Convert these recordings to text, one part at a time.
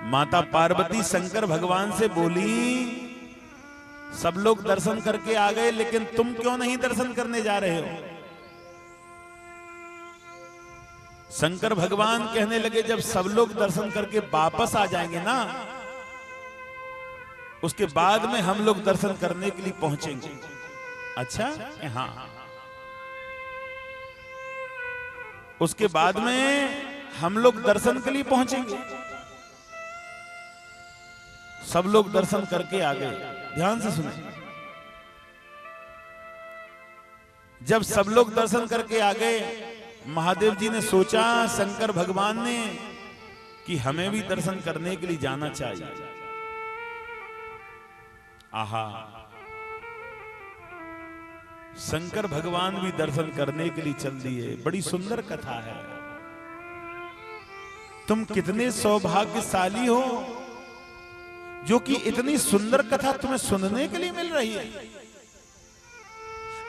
माता पार्वती शंकर भगवान से बोली, सब लोग दर्शन करके आ गए लेकिन तुम क्यों नहीं दर्शन करने जा रहे हो? शंकर भगवान कहने लगे, जब सब लोग दर्शन करके वापस आ जाएंगे ना, उसके बाद में हम लोग दर्शन करने के लिए पहुंचेंगे। अच्छा, हाँ। उसके बाद में हम लोग दर्शन के लिए पहुंचेंगे। सब लोग दर्शन करके आ गए। ध्यान से सुने। जब सब लोग दर्शन करके आ गए, महादेव जी ने सोचा शंकर भगवान ने कि हमें भी दर्शन करने के लिए जाना चाहिए। आहा, शंकर भगवान भी दर्शन करने के लिए चल दिए। बड़ी सुंदर कथा है। तुम कितने सौभाग्यशाली हो जो कि इतनी सुंदर कथा तुम्हें सुनने के लिए मिल रही है।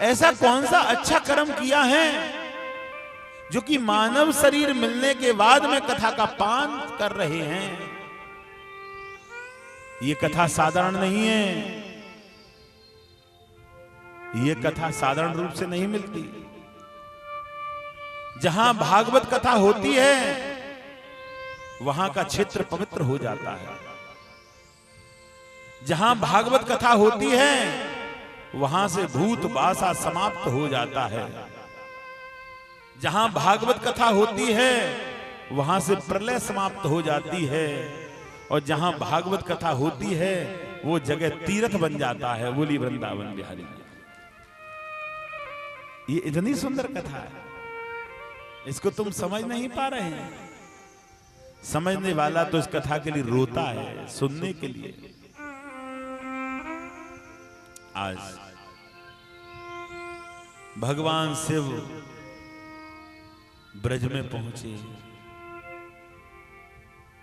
ऐसा कौन सा अच्छा कर्म किया है जो कि मानव शरीर मिलने के बाद में कथा का पान कर रहे हैं। ये कथा साधारण नहीं है। ये कथा साधारण रूप से नहीं मिलती। जहां भागवत कथा होती है वहां का क्षेत्र पवित्र हो जाता है। जहां भागवत कथा होती है वहां से भूत बासा समाप्त हो जाता है। जहां भागवत कथा होती है वहां से प्रलय समाप्त हो जाती है। और जहां भागवत कथा होती है वो जगह तीर्थ बन जाता है। बोली वृंदावन बिहारी। ये इतनी सुंदर कथा है, इसको तुम समझ नहीं पा रहे हैं। समझने वाला तो इस कथा के लिए रोता है, सुनने के लिए। आज भगवान शिव ब्रज में पहुंचे।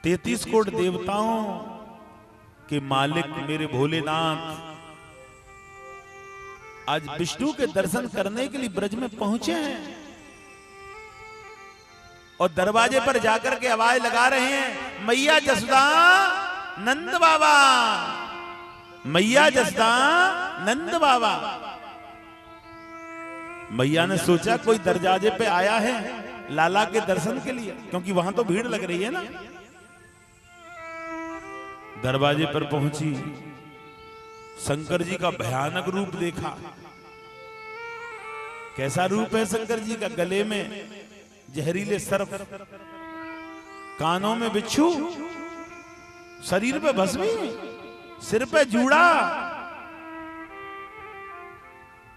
33 कोट देवताओं के मालिक मेरे भोलेनाथ आज विष्णु के दर्शन करने के लिए ब्रज में पहुंचे हैं। और दरवाजे पर जाकर के आवाज लगा रहे हैं, मैया जसोदा नंद बाबा, मैया जसोदा नंद बाबा। मैया ने सोचा कोई दरवाजे पे आया है लाला के दर्शन के लिए, क्योंकि वहां तो भीड़ लग रही है ना। दरवाजे पर पहुंची, शंकर जी का भयानक रूप देखा। कैसा रूप है शंकर जी का? गले में जहरीले सर्प, कानों में बिच्छू, शरीर पे भस्मी, सिर पे जूड़ा,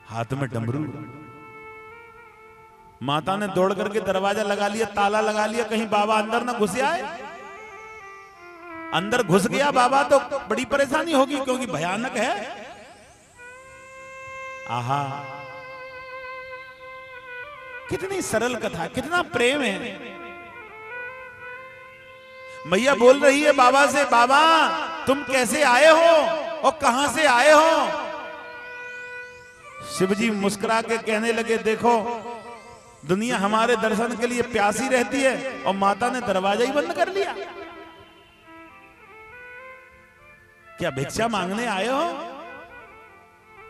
हाथ में डमरू। माता ने दौड़ करके दरवाजा लगा लिया, ताला लगा लिया, कहीं बाबा अंदर ना घुस आए। अंदर घुस गया बाबा तो बड़ी परेशानी होगी, क्योंकि भयानक है। आहा, कितनी सरल कथा, कितना प्रेम है। मैया बोल रही है बाबा से, बाबा तुम कैसे आए हो और कहां से आए हो? शिवजी मुस्कुरा के कहने लगे, देखो दुनिया हमारे दर्शन के लिए प्यासी रहती है और माता ने दरवाजा ही बंद कर लिया। क्या भिक्षा मांगने आए हो?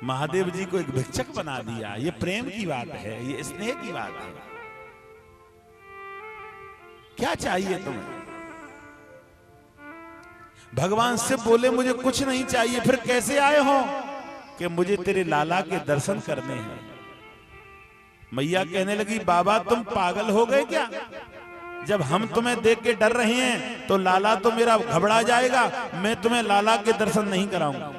महादेव जी को एक भिक्षक बना दिया। ये प्रेम की बात है, ये स्नेह की बात है। क्या चाहिए तुम्हें? भगवान शिव बोले मुझे कुछ नहीं चाहिए। फिर कैसे आए हो? कि मुझे तेरे लाला के दर्शन करने हैं। मैया कहने लगी, बाबा तुम पागल हो गए क्या? जब हम तुम्हें देख के डर रहे हैं तो लाला तो मेरा घबरा जाएगा। मैं तुम्हें लाला के दर्शन नहीं कराऊंगा।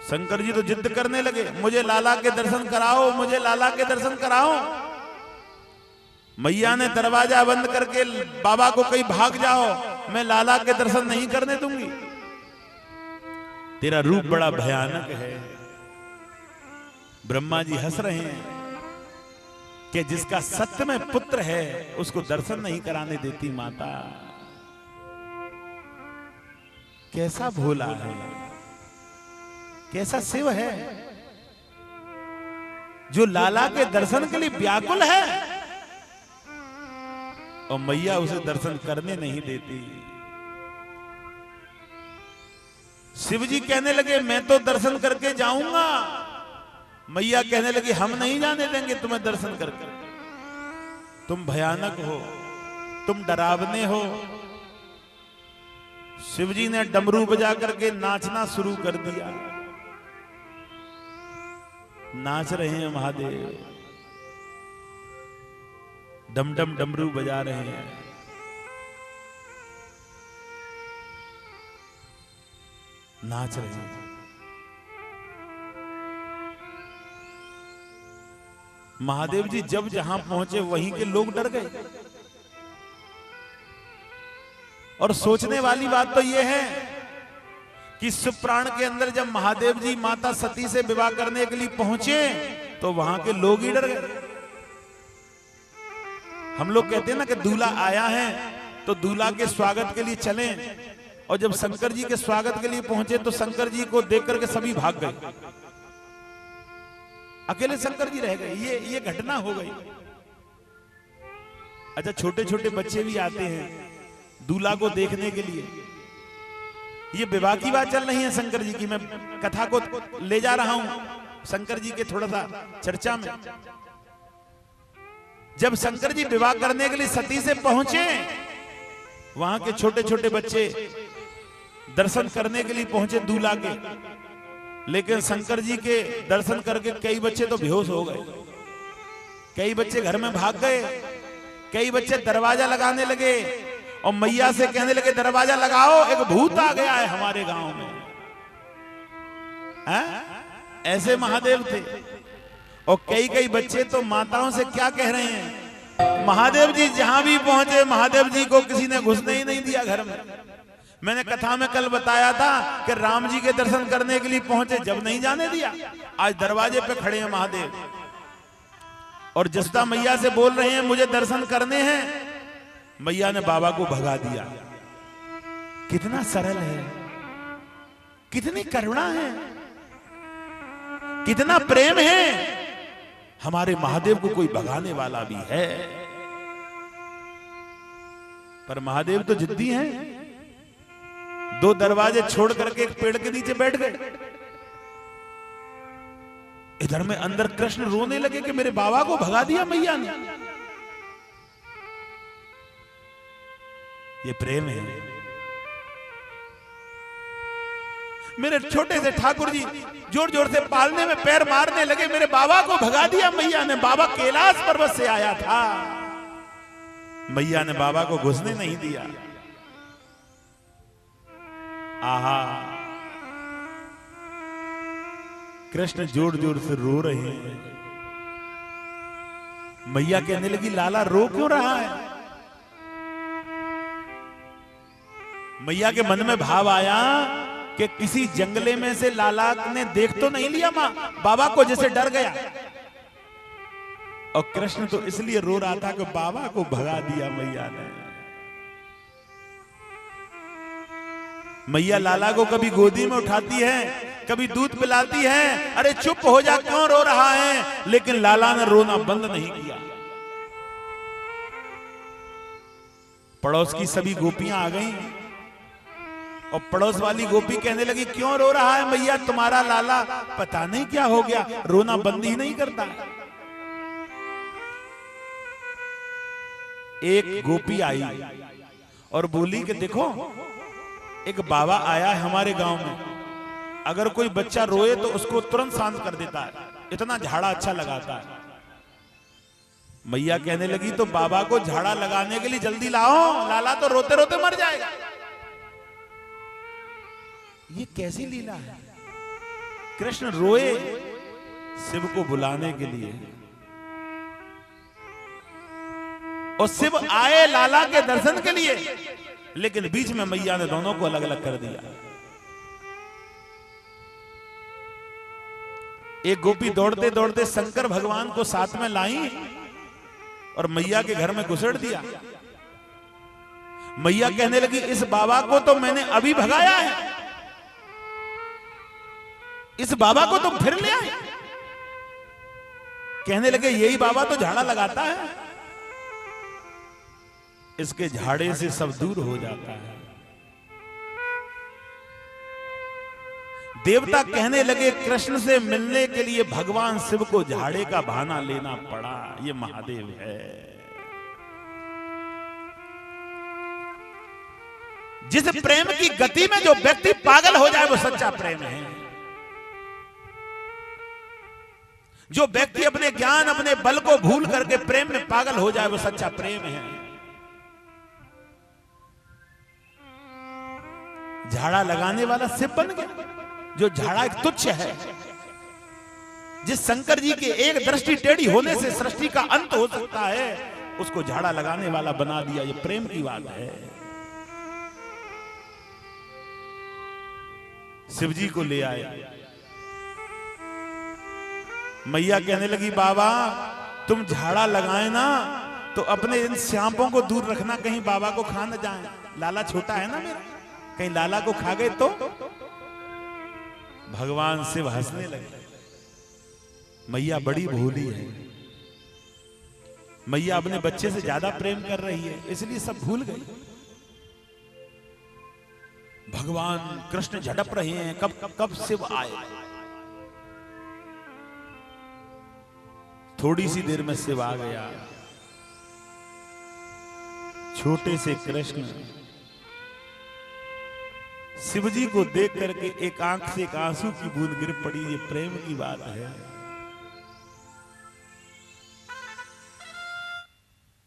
शंकर जी तो जिद करने लगे, मुझे लाला के दर्शन कराओ, मुझे लाला के दर्शन कराओ। मैया ने दरवाजा बंद करके बाबा को कहीं भाग जाओ, मैं लाला के दर्शन नहीं करने दूंगी। तेरा रूप बड़ा भयानक है। ब्रह्मा जी हंस रहे हैं कि जिसका सत्य में पुत्र है उसको दर्शन नहीं कराने देती माता। कैसा भोला है, कैसा शिव है जो लाला के दर्शन के लिए व्याकुल है। और मैया उसे दर्शन करने नहीं देती। शिव जी कहने लगे मैं तो दर्शन करके जाऊंगा। मैया कहने लगी हम नहीं जाने देंगे तुम्हें दर्शन करके, तुम भयानक हो, तुम डरावने हो। शिव जी ने डमरू बजा करके नाचना शुरू कर दिया। नाच रहे हैं महादेव, डम डम डमरू बजा रहे हैं। नाच रहे हैं। महादेव जी जब जहां पहुंचे वहीं के लोग डर गए। और सोचने वाली बात तो यह है कि शिवपुराण के अंदर जब महादेव जी माता सती से विवाह करने के लिए पहुंचे तो वहां के लोग ही डर गए। हम लोग कहते हैं ना कि दूल्हा आया है तो दूल्हा के स्वागत के लिए चलें, और जब शंकर जी के स्वागत के लिए पहुंचे तो शंकर जी को देख करके सभी भाग गए, अकेले शंकर जी रह गए। ये घटना हो गई। अच्छा, छोटे छोटे बच्चे भी आते हैं दूल्हा को देखने के लिए। ये विवाह की बात चल रही है शंकर जी की, मैं कथा को ले जा रहा हूं शंकर जी के थोड़ा सा चर्चा में। जब शंकर जी विवाह करने के लिए सती से पहुंचे, वहां के छोटे छोटे बच्चे दर्शन करने के लिए पहुंचे दूल्हा के, लेकिन शंकर जी के दर्शन करके कई बच्चे तो बेहोश हो गए, कई बच्चे घर में भाग गए, कई बच्चे दरवाजा लगाने लगे और मैया से कहने लगे दरवाजा लगाओ, एक भूत आ गया है हमारे गांव में। ऐसे महादेव थे। और कई बच्चे तो माताओं से क्या कह रहे हैं, महादेव जी जहां भी पहुंचे महादेव जी को किसी ने घुसने ही नहीं दिया घर में। मैंने कथा में कल बताया था कि राम जी के दर्शन करने के लिए पहुंचे, जब नहीं जाने दिया, आज दरवाजे पे खड़े हैं महादेव और जसदा मैया से बोल रहे हैं मुझे दर्शन करने हैं। मैया ने बाबा को भगा दिया। कितना सरल है, कितनी करुणा है, कितना प्रेम है। हमारे महादेव को कोई भगाने वाला भी है, पर महादेव तो जिद्दी हैं। 2 दरवाजे छोड़ करके एक पेड़ के नीचे बैठ गए। इधर में अंदर कृष्ण रोने लगे कि मेरे बाबा को भगा दिया मैया ने। ये प्रेम है। मेरे छोटे से ठाकुर जी जोर जोर से पालने में पैर मारने लगे, मेरे बाबा को भगा दिया मैया ने। बाबा कैलाश पर्वत से आया था, मैया ने बाबा को घुसने नहीं दिया। आहा, कृष्ण जोर जोर से रो रहे हैं। मैया कहने लगी लाला रो क्यों रहा है। मैया के मन में भाव आया कि किसी जंगले में से लाला ने देख तो नहीं लिया मां बाबा को, जैसे डर गया। और कृष्ण तो इसलिए रो रहा था कि बाबा को भगा दिया मैया ने। मैया लाला को कभी गोदी में उठाती है, कभी दूध पिलाती है, अरे चुप हो जा क्यों रो रहा है, लेकिन लाला ने रोना बंद नहीं किया। पड़ोस की सभी गोपियां आ गईं और पड़ोस वाली गोपी कहने लगी क्यों रो रहा है मैया, तुम्हारा लाला पता नहीं क्या हो गया, रोना बंद ही नहीं करता। एक गोपी आई और बोली कि देखो एक बाबा आया है हमारे गांव में, अगर कोई बच्चा रोए तो उसको तुरंत शांत कर देता है, इतना झाड़ा अच्छा लगाता है। मैया कहने लगी तो बाबा को झाड़ा लगाने के लिए जल्दी लाओ, लाला तो रोते रोते मर जाएगा। ये कैसी लीला है। कृष्ण रोए शिव को बुलाने के लिए और शिव आए लाला के दर्शन के लिए, लेकिन बीच में मैया ने दोनों को अलग अलग कर दिया। एक गोपी दौड़ते दौड़ते शंकर भगवान को साथ में लाई और मैया के घर में घुसेड़ दिया। मैया कहने लगी इस बाबा को तो मैंने अभी भगाया है, इस बाबा को तुम फिर ले आए। कहने लगे यही बाबा तो झाड़ा लगाता है। इसके झाड़े से सब दूर हो जाता है। देवता कहने लगे कृष्ण से मिलने के लिए भगवान शिव को झाड़े का बहाना लेना पड़ा। ये महादेव है। जिस प्रेम की गति में जो व्यक्ति पागल हो जाए वो सच्चा प्रेम है। जो व्यक्ति अपने ज्ञान अपने बल को भूल करके प्रेम में पागल हो जाए वो सच्चा प्रेम है। झाड़ा लगाने वाला शिव बन गया। जो झाड़ा एक तुच्छ है, जिस शंकर जी के एक दृष्टि टेढ़ी होने से सृष्टि का अंत हो सकता है, उसको झाड़ा लगाने वाला बना दिया। ये प्रेम की बात है। शिव जी को ले आए। मैया कहने लगी बाबा तुम झाड़ा लगाए ना तो अपने इन सांपों को दूर रखना, कहीं बाबा को खा न जाए। लाला छोटा है ना मेरा, कहीं लाला को खा गए तो। भगवान शिव हंसने लगे। मैया बड़ी भोली है। मैया अपने बच्चे से ज्यादा प्रेम कर रही है, इसलिए सब भूल गई। भगवान कृष्ण झड़प रहे हैं, कब कब शिव आए। थोड़ी सी देर में शिव आ गया। छोटे से कृष्ण शिव जी को देख करके एक आंख से एक आंसू की बूंद गिर पड़ी। ये प्रेम की बात है।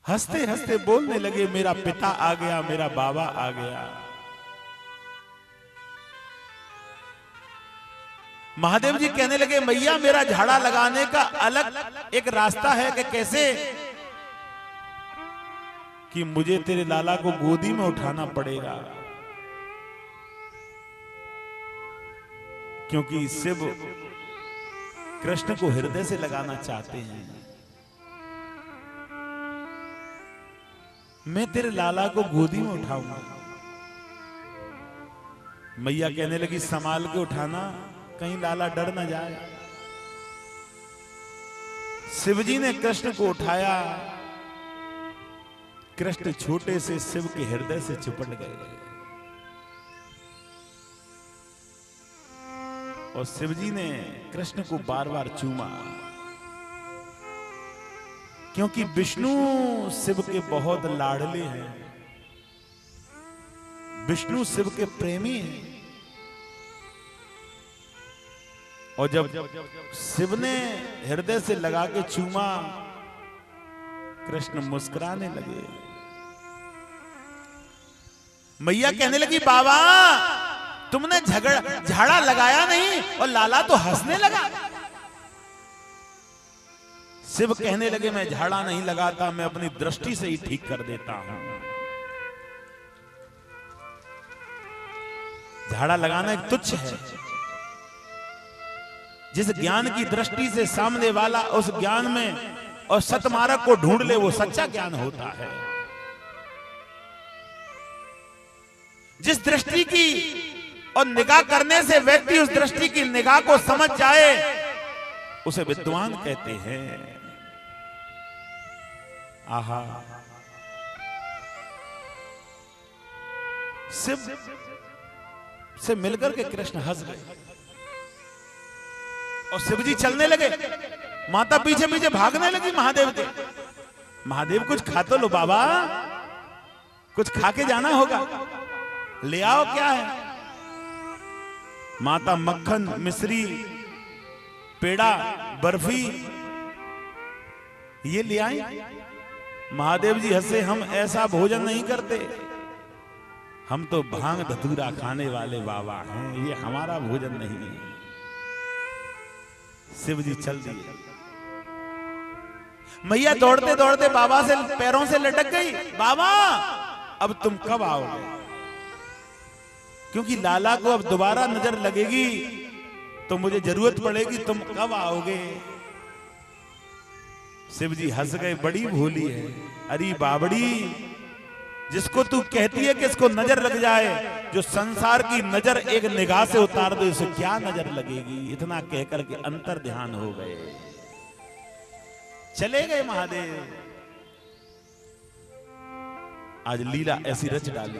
हंसते हंसते बोलने लगे मेरा पिता आ गया, मेरा बाबा आ गया। महादेव जी कहने लगे मैया मेरा झाड़ा लगाने का अलग एक रास्ता है कि कैसे, कि मुझे तेरे लाला को गोदी में उठाना पड़ेगा, क्योंकि शिव कृष्ण को हृदय से लगाना चाहते हैं। मैं तेरे लाला को गोदी में उठाऊंगा। मैया कहने लगी संभाल के उठाना, कहीं लाला डर ना जाए। शिव जी ने कृष्ण को उठाया। कृष्ण छोटे से शिव के हृदय से चिपट गए और शिव जी ने कृष्ण को बार बार चूमा, क्योंकि विष्णु शिव के बहुत लाडले हैं। विष्णु शिव के प्रेमी हैं। और जब शिव ने हृदय से लगा के चूमा, कृष्ण मुस्कुराने लगे। मैया कहने लगी बाबा तुमने झाड़ा लगाया नहीं और लाला तो हंसने लगा। शिव कहने लगे मैं झाड़ा नहीं लगाता, मैं अपनी दृष्टि से ही ठीक कर देता हूं। झाड़ा लगाना एक तुच्छ है। जिस ज्ञान की दृष्टि से सामने वाला उस ज्ञान में और सतमार्ग को ढूंढ ले, वो सच्चा ज्ञान होता है। जिस दृष्टि की और निगाह करने से व्यक्ति उस दृष्टि की निगाह को समझ जाए, उसे विद्वान कहते हैं। आहा, शिव से मिलकर के कृष्ण हंस गए और शिव जी चलने लगे। माता पीछे पीछे भागने लगी महादेव के। महादेव कुछ खा तो लो बाबा, कुछ खा के जाना होगा, ले आओ क्या है। माता मक्खन, मिश्री, पेड़ा, बर्फी ये ले आई। महादेव जी हंसे, हम ऐसा भोजन नहीं करते, हम तो भांग धतूरा खाने वाले बाबा हैं, ये हमारा भोजन नहीं है। शिव जी चल दिए। मैया दौड़ते दौड़ते बाबा से पैरों से लटक गई। बाबा अब तुम कब आओगे, क्योंकि लाला को अब दोबारा नजर लगेगी तो मुझे जरूरत पड़ेगी, तुम कब आओगे। शिव जी हंस गए, बड़ी भोली है। अरे बाबड़ी, जिसको तू कहती है कि इसको नजर लग जाए, जो संसार की नजर एक निगाह से उतार दो, इसे क्या नजर लगेगी। इतना कहकर के अंतर ध्यान हो गए, चले गए महादेव। आज लीला ऐसी रच डाली।